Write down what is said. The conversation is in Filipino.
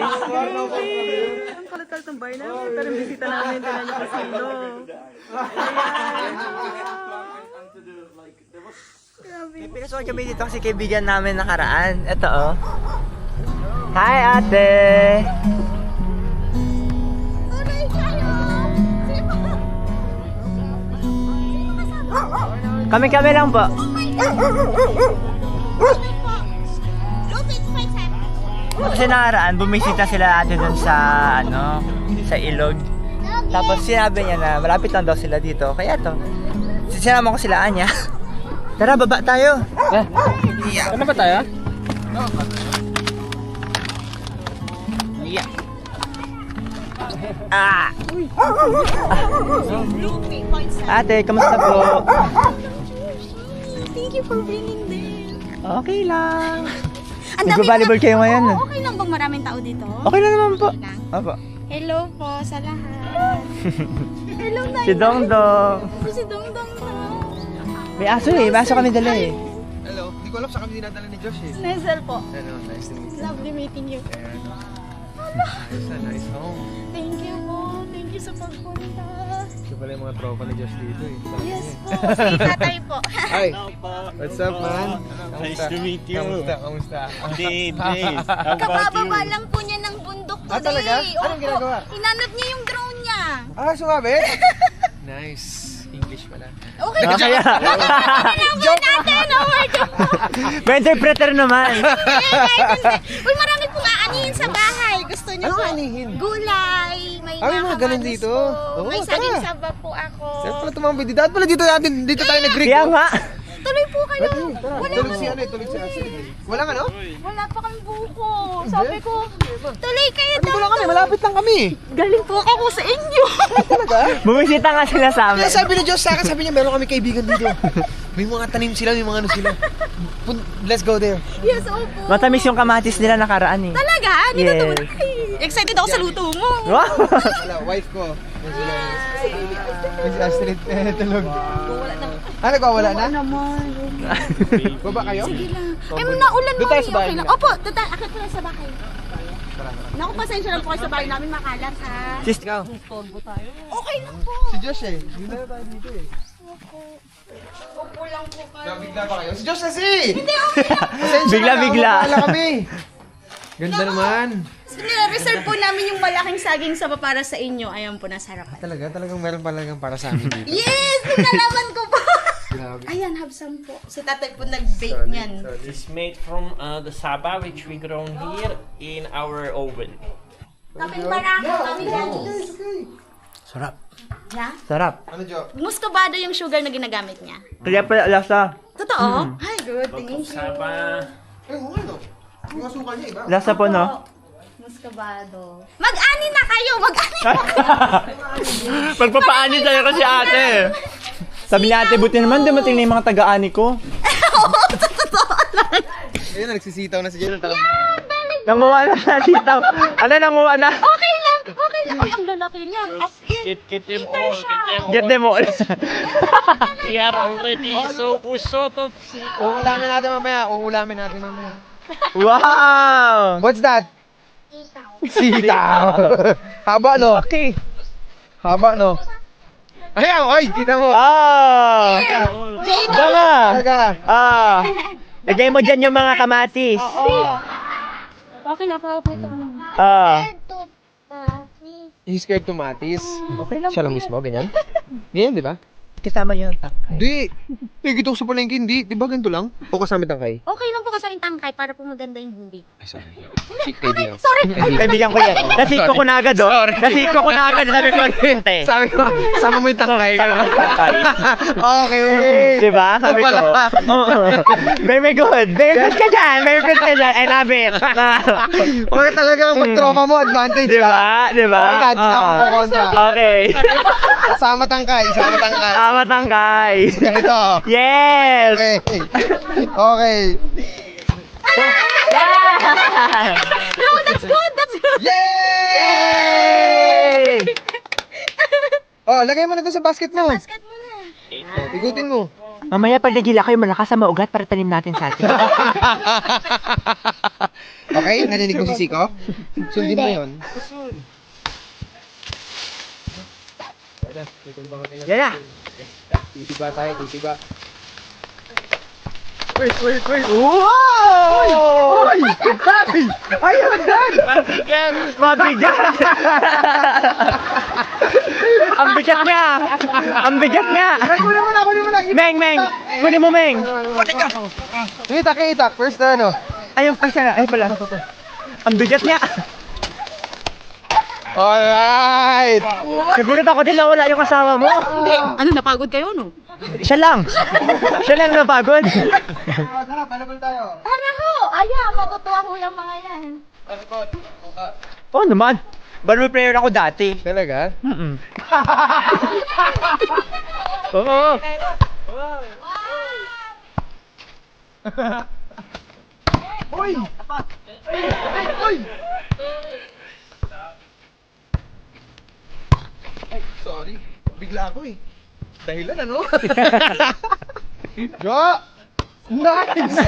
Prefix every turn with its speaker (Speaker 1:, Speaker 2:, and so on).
Speaker 1: Ang kalat-kalat ng bahay namin, pero bisita namin, tinan niyo kasino.
Speaker 2: May pinasukan kami dito kasi kaibigan namin nakaraan. Ito oh. Hi ate! Kami lang po. Kasi nakaraan, bumisita sila ate dun sa, sa ilog. Tapos sinabi niya na malapit lang daw sila dito. Kaya to, sinama ko sila Anya. Tara, baba tayo. Yeah.
Speaker 3: Ano ba tayo?
Speaker 2: Yeah. Ah. Ate, kamusta po?
Speaker 4: Thank you for bringing them.
Speaker 2: Okay lang.
Speaker 4: Ang dami
Speaker 2: Nag-volleyball kayo ngayon?
Speaker 4: Okay lang bang maraming tao dito?
Speaker 2: Okay lang naman po.
Speaker 4: Okay lang.
Speaker 2: Opo.
Speaker 4: Hello po sa lahat. Hello na.
Speaker 2: Si Dongdong.
Speaker 4: Si Dongdong na.
Speaker 2: May aso eh. May aso kami dala eh.
Speaker 3: Hello. Hindi ko alam sa kami dinadala ni Josh eh.
Speaker 4: Nesel po.
Speaker 3: Hello, nice to meet you.
Speaker 4: Lovely meeting you.
Speaker 3: Nice home.
Speaker 4: Thank you po. Thank you sa pagpunta.
Speaker 3: Ito pala yung mga tropa ni Josh dito eh.
Speaker 4: Yes po. Si tatay po.
Speaker 3: Hi! What's up, man?
Speaker 5: Nice to meet you.
Speaker 3: Kamusta?
Speaker 5: Dave, how about
Speaker 4: Kabababa
Speaker 5: you?
Speaker 4: lang po niya ng bundok today.
Speaker 3: talaga? Anong ginagawa?
Speaker 4: Hinanap niya yung drone niya.
Speaker 3: Sumabit? Nice. English pala.
Speaker 4: Okay.
Speaker 2: Kaya.
Speaker 4: Joke natin. Oh my God.
Speaker 2: May interpreter naman.
Speaker 4: Uy, marami pong aanihin sa bahay. Gusto niyo
Speaker 3: Anong
Speaker 4: po?
Speaker 3: aanihin?
Speaker 4: Gulay. May
Speaker 3: May mga ganun
Speaker 4: nakamanis
Speaker 3: dito?
Speaker 4: po.
Speaker 3: Oo,
Speaker 4: May
Speaker 3: tara.
Speaker 4: saging saba po ako.
Speaker 3: Saan pala tumambay dito? Dapat pala dito tayo nag-Greek.
Speaker 2: Kaya nga.
Speaker 4: Tuloy po kayo. Wala
Speaker 3: Tulog si tulog si Ashley. Walang ano?
Speaker 4: Wala pa kami buko. Sabi ko, tuloy kayo
Speaker 3: Dito
Speaker 4: daw.
Speaker 3: lang kami, malapit lang kami.
Speaker 4: Galing po ako sa inyo.
Speaker 3: Talaga?
Speaker 2: Bumisita nga sila sa amin.
Speaker 3: Kaya sabi ni Josh sa akin, sabi niya, meron kami kaibigan dito. May mga tanim sila, may mga ano sila. Let's go there.
Speaker 4: Yes, opo.
Speaker 2: Matamis yung kamatis nila nakaraan eh.
Speaker 4: Talaga? Dito
Speaker 2: Yes.
Speaker 4: to. Ay, excited ako sa luto mo.
Speaker 2: Wow.
Speaker 3: Wala, wife ko. Si Astrid, tulog.
Speaker 4: Wala na.
Speaker 3: Ano ko, wala na?
Speaker 4: Naman.
Speaker 3: Baba kayo?
Speaker 4: Sige lang. Ay, naulan mo.
Speaker 3: Doon tayo sa bahay
Speaker 4: Okay lang.
Speaker 3: nila.
Speaker 4: Opo, akit ko lang sa bahay. Naku, pasensya lang po kayo sa bahay namin makalat ha.
Speaker 2: Sis,
Speaker 3: Ikaw.
Speaker 4: Okay lang po.
Speaker 3: Si Josh eh. Hindi na tayo dito eh.
Speaker 4: Opo lang po kayo.
Speaker 3: Bigla pa kayo? Si Josh kasi!
Speaker 2: Bigla-bigla.
Speaker 3: Wala kami. Ganda naman.
Speaker 4: Reserve po namin yung malaking saging saba para sa inyo. Ayan po, nasa harapan.
Speaker 3: Talagang meron talagang para sa amin dito.
Speaker 4: Yes! Pinalaman ko po.
Speaker 3: Grabe.
Speaker 4: Ayan, habsam po. Si tatay po nag-bake niyan.
Speaker 5: It's made from the saba which we grown here in our oven.
Speaker 4: Kapit barako kami guys.
Speaker 2: sarap.
Speaker 4: Ha?
Speaker 2: Sarap.
Speaker 3: Ano, Jo?
Speaker 4: Muscovado yung sugar na ginagamit niya.
Speaker 2: Kaya pala lasa.
Speaker 4: Totoo? Ay, good. Thank you.
Speaker 5: Saba.
Speaker 3: Eh, kung ano? Yung asukal niya, iba?
Speaker 2: Lasa po no?
Speaker 4: Muscovado. Mag-ani na kayo! Mag-ani!
Speaker 2: Magpapaani tayo kasi ate. Sabi ni ate, buti naman dumating na yung mga taga-ani ko.
Speaker 4: Oo, totoo lang.
Speaker 3: Ayun, nagsisitaw na si Josh.
Speaker 2: Nanguha na sa sitaw. Ano nanguha na?
Speaker 4: Okay lang. Okay lang. Ay, ang lalaki niya. As in.
Speaker 5: Get them all.
Speaker 2: Get them all.
Speaker 5: We are already so pusot.
Speaker 3: Uulamin natin mamaya.
Speaker 2: Wow!
Speaker 3: What's that? Sitaw. Haba, no? Okay. Haba, no? Ayan, oy, kita mo.
Speaker 2: Ah! Dama!
Speaker 3: Talaga.
Speaker 2: Ah! Lagay mo dyan yung mga kamatis.
Speaker 4: Okay na po.
Speaker 2: Ah.
Speaker 3: He's scared tomatis.
Speaker 2: Okay lang.
Speaker 3: Siya lang mismo, ganyan? Ganyan, di ba?
Speaker 2: Kasama yun.
Speaker 3: Di. Tigito sa palengke, hindi. Di ba ganito lang? O kasama tangkay?
Speaker 4: Okay lang po kasing tangkay para po maganda yung hindi.
Speaker 3: Ay, sorry. Kaibigan.
Speaker 4: Sorry.
Speaker 2: Kaibigan ko yan. Nasiko ko na agad, oh. Nasiko ko na agad. Sabi ko, ate.
Speaker 3: Sabi ko, sama mo yung tangkay. Okay.
Speaker 2: Diba? Sabi ko. Very good. Very good ka dyan. Very good ka dyan. I love it.
Speaker 3: Okay talaga ang pag-trauma mo, advantage.
Speaker 2: Diba? Diba? Okay.
Speaker 3: Sama tangkay.
Speaker 2: Tama tangkay.
Speaker 3: Ganito.
Speaker 2: Yes!
Speaker 3: Okay. Okay.
Speaker 4: No, that's good. That's good.
Speaker 3: Yay! Oh, lagay mo na doon sa basket mo.
Speaker 4: Basket mo na.
Speaker 3: Igutin mo.
Speaker 2: Mamaya pag nagila kayo, malakas sa maugat para tanim natin sa atin.
Speaker 3: Okay? Narinig mo si Siko? Sundin mo yun.
Speaker 2: Yan na.
Speaker 3: Titiba tayo, titiba.
Speaker 2: Wow! Ay! Ay, ang dan! Mabigat! Ang bigat nga! Ang bigat nga!
Speaker 3: Kunin mo na, kunin mo na.
Speaker 2: Meng, Meng! Kunin mo, Meng!
Speaker 3: Itak, itak. First na ano.
Speaker 2: Ayun, ay, sana. Ay, pala. Ang bigat nga!
Speaker 3: Alright!
Speaker 2: Nagulat ako din na wala yung kasama mo.
Speaker 4: Ano, napagod kayo, no?
Speaker 2: Siya lang. Siya lang napagod.
Speaker 3: Tara, palabal tayo.
Speaker 4: Tara ho! Aya, matutuwa ko yung mga yan.
Speaker 2: Oo naman. Bible prayer ako dati.
Speaker 3: Talaga?
Speaker 2: Oo.
Speaker 3: Uy! Uy! Ay, sorry. Bigla ako eh. Dahilan ano? Jo! Nice!